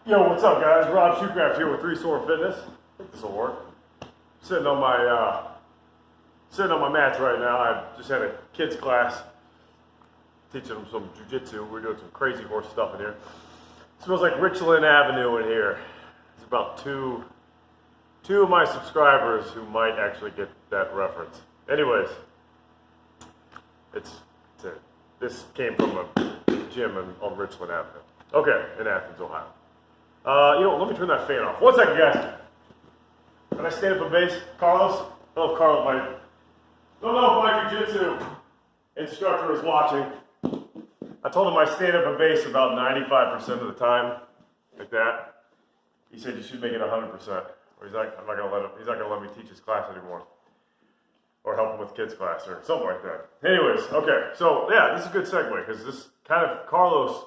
Yo, what's up, guys? Rob Shoecraft here with Three Sword Fitness. I think this will work. Sitting on my mats right now. I just had a kids class teaching them some jujitsu. We're doing some crazy horse stuff in here. It smells like Richland Avenue in here. It's about two of my subscribers who might actually get that reference. Anyways, this came from a gym on Richland Avenue. Okay, in Athens, Ohio. Let me turn that fan off. 1 second, guys. Can I stand up a base? Carlos? I don't know if Carlos might. Don't know if my jiu-jitsu instructor is watching. I told him I stand up a base about 95% of the time, like that. He said you should make it 100%. Or he's like, he's not gonna let me teach his class anymore. Or help him with kids class or something like that. Anyways, okay, so yeah, this is a good segue because this kind of Carlos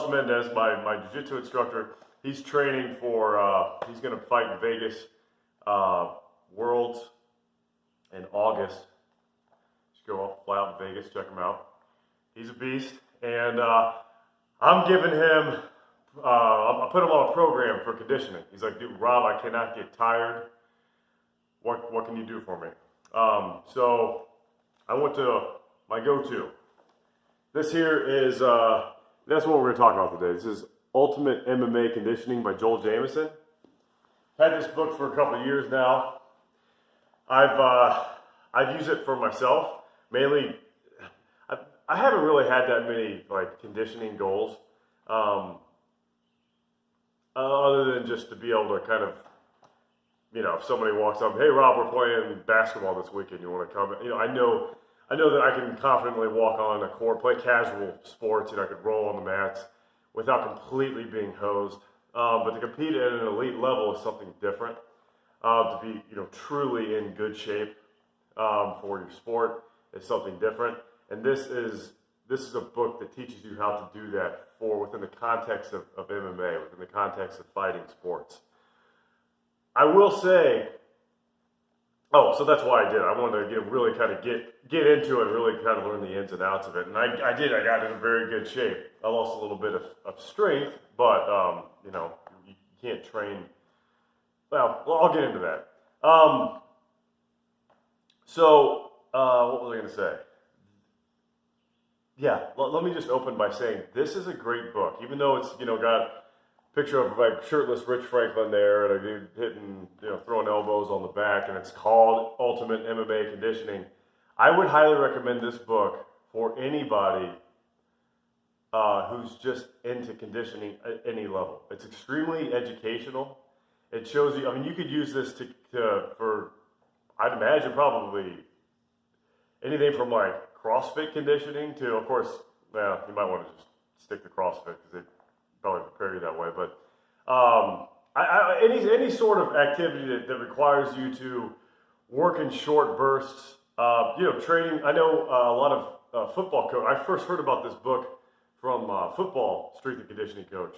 Mendes, my jiu-jitsu instructor, he's training for, he's going to fight in Vegas, Worlds in August. Just fly out in Vegas, check him out. He's a beast, and I'm giving him, I put him on a program for conditioning. He's like, dude, Rob, I cannot get tired. What can you do for me? So I went to my go-to. This here is, that's what we're going to talk about today. This is Ultimate MMA Conditioning by Joel Jameison. Had this book for a couple of years now. I've used it for myself. Mainly, I haven't really had that many like conditioning goals, other than just to be able to kind of, if somebody walks up, hey Rob, we're playing basketball this weekend. You want to come? I know that I can confidently walk on a court, play casual sports, I could roll on the mats without completely being hosed. But to compete at an elite level is something different. To be, truly in good shape for your sport is something different. And this is a book that teaches you how to do that within the context of MMA, within the context of fighting sports. I will say. Oh, so that's why I did. I wanted to really kind of get into it, really kind of learn the ins and outs of it. And I did. I got in very good shape. I lost a little bit of strength, but, you can't train. Well, I'll get into that. What was I going to say? Yeah, let me just open by saying this is a great book. Even though it's, got picture of like shirtless Rich Franklin there, and a dude hitting, throwing elbows on the back, and it's called Ultimate MMA Conditioning. I would highly recommend this book for anybody who's just into conditioning at any level. It's extremely educational. It shows you. I mean, you could use this for, I'd imagine, probably anything from like CrossFit conditioning to, of course, well, you might want to just stick to CrossFit because they probably prepare you that way, but any sort of activity that requires you to work in short bursts, training. I know a lot of football coach. I first heard about this book from a football strength and conditioning coach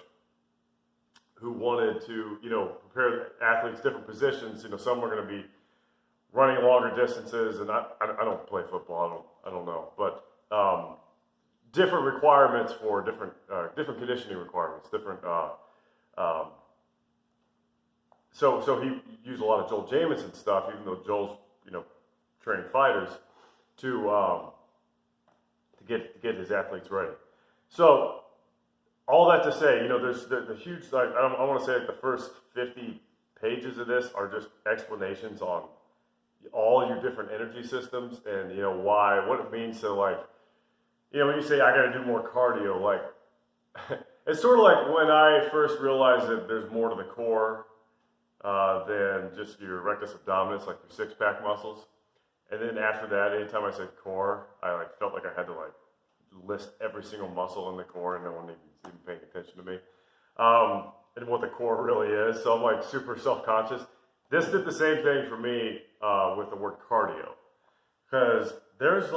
who wanted to, prepare athletes different positions. Some are going to be running longer distances, and I don't play football. I don't know, but different requirements for different conditioning requirements, different. So he used a lot of Joel Jameison stuff, even though Joel's training fighters to get his athletes ready. So all that to say, there's the huge. I want to say like the first 50 pages of this are just explanations on all your different energy systems and what it means to like. When you say I got to do more cardio, like it's sort of like when I first realized that there's more to the core than just your rectus abdominis, like your six-pack muscles. And then after that, anytime I said core, I felt like I had to list every single muscle in the core, and no one even paying attention to me, and what the core really is. So I'm super self-conscious. This did the same thing for me with the word cardio, because there's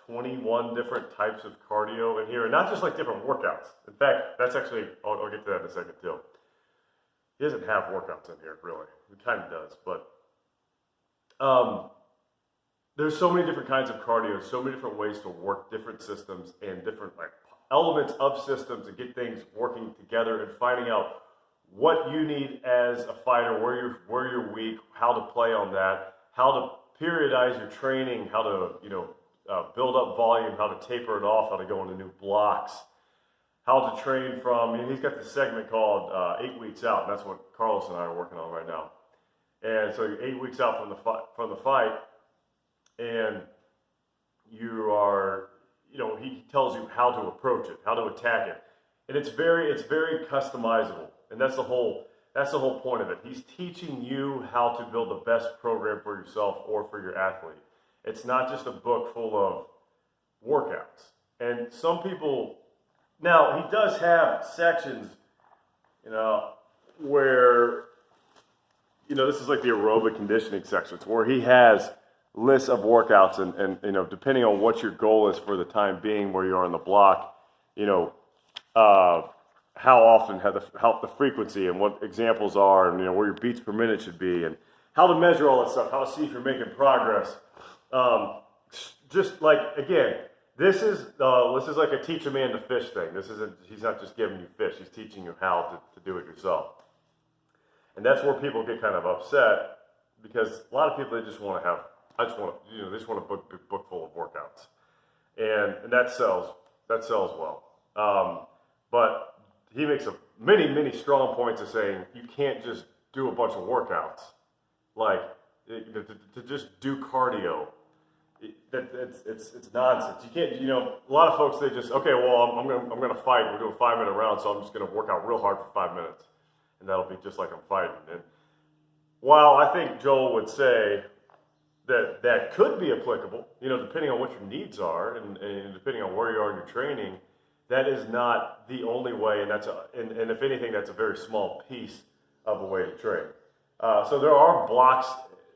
21 different types of cardio in here, and not just different workouts. In fact, that's actually, I'll get to that in a second too. He doesn't have workouts in here, really. He kind of does, but there's so many different kinds of cardio, so many different ways to work different systems and different elements of systems and get things working together and finding out what you need as a fighter, where you're weak, how to play on that, how to periodize your training, how to build up volume, how to taper it off, how to go into new blocks, how to train from. He's got this segment called 8 weeks out, and that's what Carlos and I are working on right now. And so you're 8 weeks out from the fight, and you are, he tells you how to approach it, how to attack it, and it's very customizable, and that's the whole point of it. He's teaching you how to build the best program for yourself or for your athlete. It's not just a book full of workouts. And some people, now he does have sections, where, this is like the aerobic conditioning sections where he has lists of workouts and depending on what your goal is for the time being, where you are in the block, how often, how the frequency and what examples are, and where your beats per minute should be, and how to measure all that stuff, how to see if you're making progress. Just like, again, this is like a teach a man to fish thing. He's not just giving you fish, he's teaching you how to do it yourself. And that's where people get kind of upset, because a lot of people, they just want to a book full of workouts. And that sells well. But he makes many strong points of saying you can't just do a bunch of workouts, like to just do cardio. It's nonsense. You can't. A lot of folks, they just, okay, well, I'm gonna fight. We're doing 5-minute rounds, so I'm just gonna work out real hard for 5 minutes, and that'll be just like I'm fighting. And while I think Joel would say that could be applicable, depending on what your needs are and depending on where you are in your training, that is not the only way, and and if anything, that's a very small piece of a way to train. So there are blocks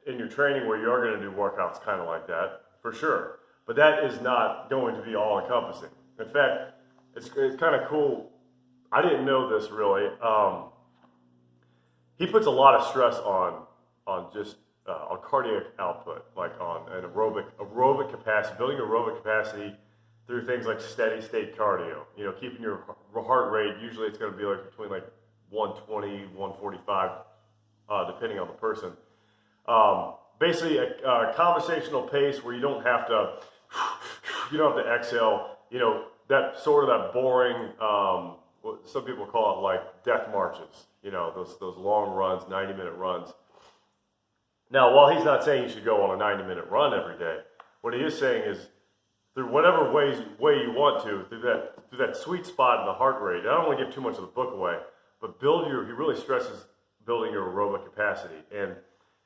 in your training where you are going to do workouts kind of like that, for sure. But that is not going to be all-encompassing. In fact, it's kind of cool. I didn't know this really. He puts a lot of stress on just on cardiac output, like on an aerobic capacity, building aerobic capacity through things like steady state cardio. Keeping your heart rate. Usually, it's going to be like between 120, 145, depending on the person. Basically, a conversational pace where you don't have to exhale. That boring. What some people call it like death marches. Those long runs, 90-minute runs. Now, while he's not saying you should go on a 90-minute run every day, what he is saying is through whatever way you want to, through that sweet spot in the heart rate. I don't want to give too much of the book away, but he really stresses building your aerobic capacity, and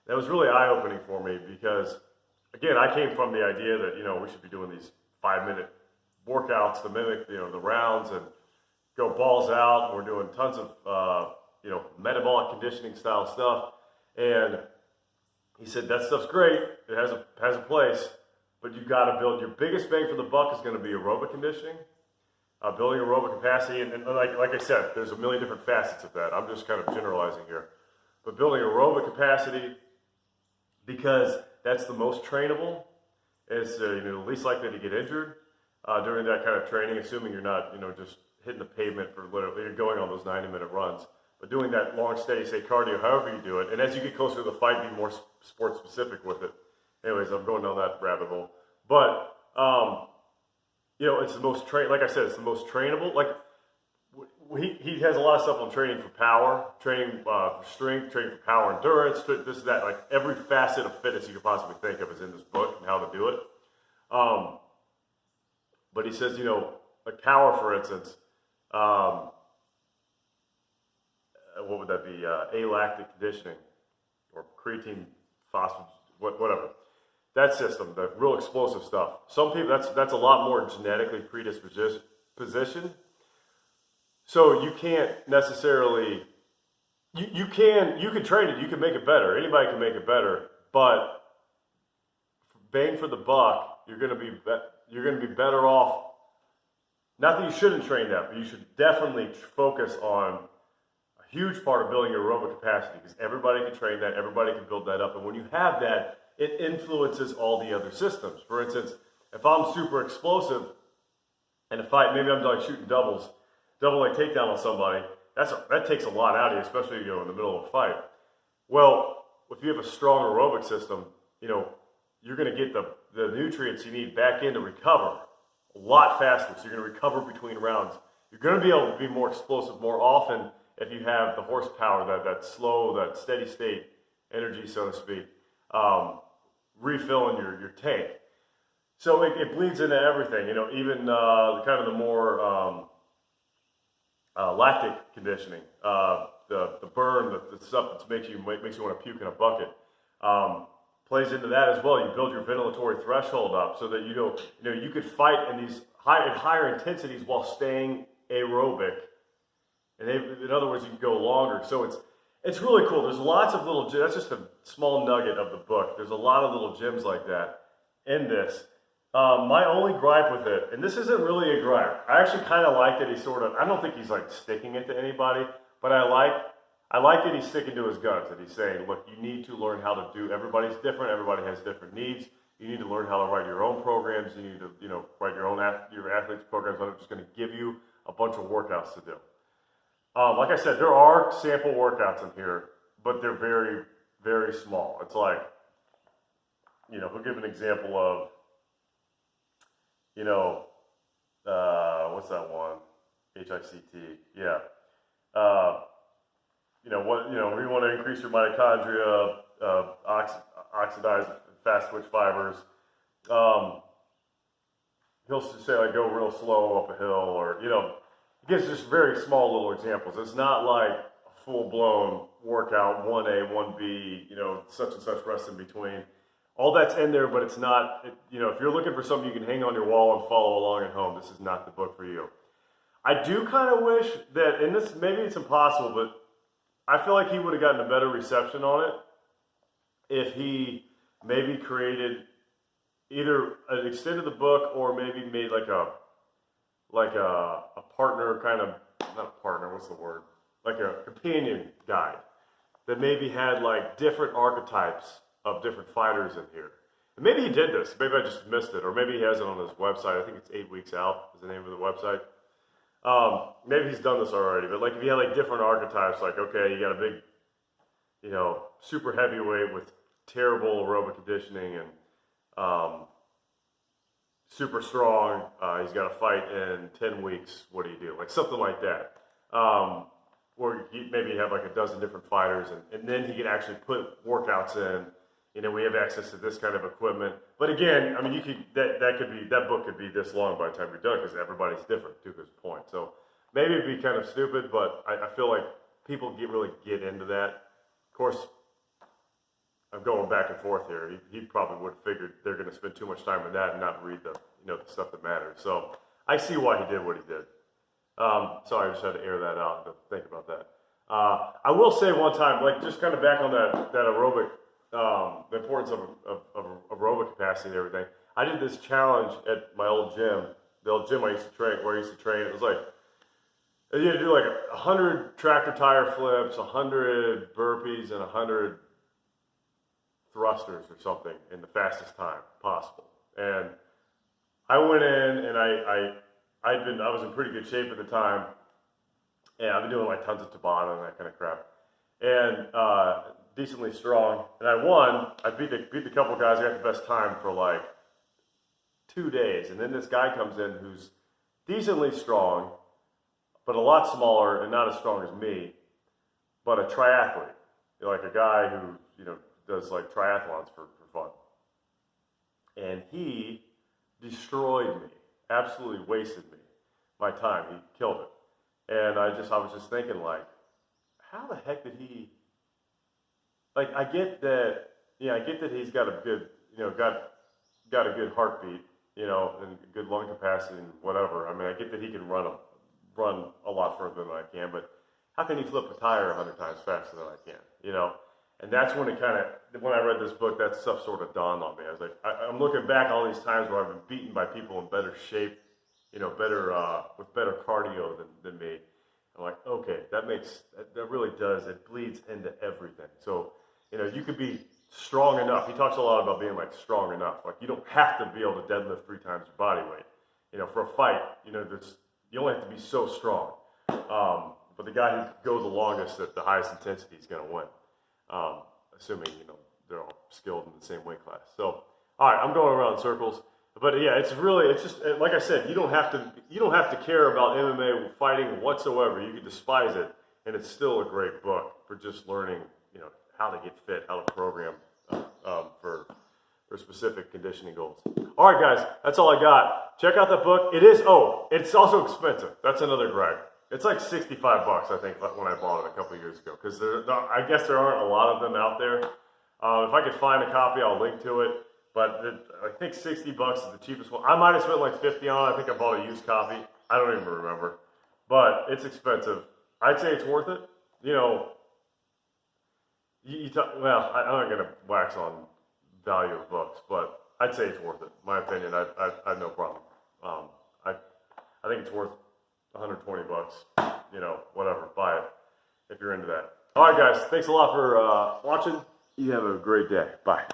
that was really eye-opening for me because, again, I came from the idea that we should be doing these 5-minute workouts to mimic the rounds and go balls out. And we're doing tons of metabolic conditioning style stuff, and he said that stuff's great. It has a place, but you got to build your biggest bang for the buck is going to be aerobic conditioning, building aerobic capacity, and like I said, there's a million different facets of that. I'm just kind of generalizing here, but building aerobic capacity because that's the most trainable. Is the least likely to get injured during that kind of training, assuming you're not just hitting the pavement for literally you're going on those 90-minute runs. But doing that long, steady state cardio, however you do it, and as you get closer to the fight, be more sport specific with it. Anyways, I'm going down that rabbit hole. But it's the most like I said, it's the most trainable. Like he has a lot of stuff on training for power, training for strength, training for power endurance, this, that. Like every facet of fitness you could possibly think of is in this book and how to do it. But he says, like power, for instance. What would that be? Lactic Conditioning or creatine phosphate, whatever. That system, the real explosive stuff. Some people, that's a lot more genetically predisposition. So you can't necessarily, you can train it, you can make it better. Anybody can make it better, but bang for the buck, you're going to be better off. Not that you shouldn't train that, but you should definitely focus on a huge part of building your aerobic capacity because everybody can train that, everybody can build that up, and when you have that, it influences all the other systems. For instance, if I'm super explosive in a fight, maybe I'm like shooting double leg takedown on somebody. That takes a lot out of you, especially in the middle of a fight. Well, if you have a strong aerobic system, you're going to get the nutrients you need back in to recover a lot faster. So you're going to recover between rounds. You're going to be able to be more explosive more often if you have the horsepower, that slow, that steady state energy, so to speak, refilling your tank. So it bleeds into everything, even kind of the more lactic conditioning, the burn, the stuff that makes you want to puke in a bucket, plays into that as well. You build your ventilatory threshold up so that you could fight in these higher intensities while staying aerobic. And in other words, you can go longer. So it's really cool. There's lots of little, that's just a small nugget of the book. There's a lot of little gems like that in this. My only gripe with it, and this isn't really a gripe, I actually kind of like that I don't think he's like sticking it to anybody, but I like that he's sticking to his guns, that he's saying, look, you need to learn how to do, everybody's different, everybody has different needs, you need to learn how to write your own programs, you need to, write your athletes' programs. I'm just going to give you a bunch of workouts to do. Like I said, there are sample workouts in here, but they're very, very small. It's like, we'll give an example of, what's that one? HICT, yeah. We want to increase your mitochondria, oxidize fast twitch fibers. He'll say like go real slow up a hill, or it gives just very small little examples. It's not like a full-blown workout, 1A, 1B, such and such rest in between. All that's in there, but it's not, if you're looking for something you can hang on your wall and follow along at home, this is not the book for you. I do kind of wish that, and this, maybe it's impossible, but I feel like he would have gotten a better reception on it if he maybe created either an extended the book or maybe made like a partner kind of, not a partner, what's the word? Like a companion guide that maybe had like different archetypes of different fighters in here. And maybe he did this, maybe I just missed it, or maybe he has it on his website. I think it's 8 Weeks Out is the name of the website. Maybe he's done this already, but like if you had like different archetypes, like, okay, you got a big, super heavyweight with terrible aerobic conditioning and super strong, he's got to fight in 10 weeks, what do you do? Like something like that. Or maybe you have like a dozen different fighters, and then he could actually put workouts in. We have access to this kind of equipment. But again, I mean, that book could be this long by the time you're done because everybody's different, to his point. So maybe it'd be kind of stupid, but I feel like people really get into that. Of course, I'm going back and forth here. He probably would have figured they're going to spend too much time on that and not read the stuff that matters. So I see why he did what he did. Sorry, I just had to air that out to think about that. I will say one time, like just kind of back on that aerobic, the importance of aerobic capacity and everything. I did this challenge at my old gym, the old gym I used to train, where I used to train. It was like, you had to do like 100 tractor tire flips, 100 burpees, and 100 thrusters or something in the fastest time possible. And I went in and I was in pretty good shape at the time, and I've been doing like tons of Tabata and that kind of crap, and decently strong. And I won. I beat the couple guys. I got the best time for like 2 days, and then this guy comes in who's decently strong, but a lot smaller and not as strong as me, but a triathlete, like a guy who does like triathlons for fun, and he destroyed me, absolutely wasted me, my time. He killed it. And I was just thinking, like, how the heck did he, like, I get that he's got a good, got a good heartbeat, and good lung capacity and whatever. I mean, I get that he can run a lot further than I can, but how can he flip a tire 100 times faster than I can, And that's when when I read this book, that stuff sort of dawned on me. I was like, I'm looking back all these times where I've been beaten by people in better shape, with better cardio than me. I'm like, okay, that really does, it bleeds into everything. So, you could be strong enough. He talks a lot about being like strong enough. Like you don't have to be able to deadlift 3 times your body weight. you know, for a fight, you know, you only have to be so strong. But the guy who could go the longest at the highest intensity is going to win, assuming, you know, they're all skilled in the same weight class. So, all right, I'm going around in circles. But yeah, it's just like I said, you don't have to care about MMA fighting whatsoever. You can despise it, and it's still a great book for just learning, you know, how to get fit, how to program for specific conditioning goals. All right, guys, that's all I got. Check out that book. It's also expensive. That's another gripe. It's like $65, I think, when I bought it a couple of years ago, because I guess there aren't a lot of them out there. If I could find a copy, I'll link to it. But I think $60 is the cheapest one. I might have spent like $50 on it. I think I bought a used copy. I don't even remember. But it's expensive. I'd say it's worth it. You know, well, I'm not going to wax on value of books, but I'd say it's worth it. My opinion, I have no problem. I think it's worth $120. You know, whatever. Buy it if you're into that. All right, guys. Thanks a lot for watching. You have a great day. Bye.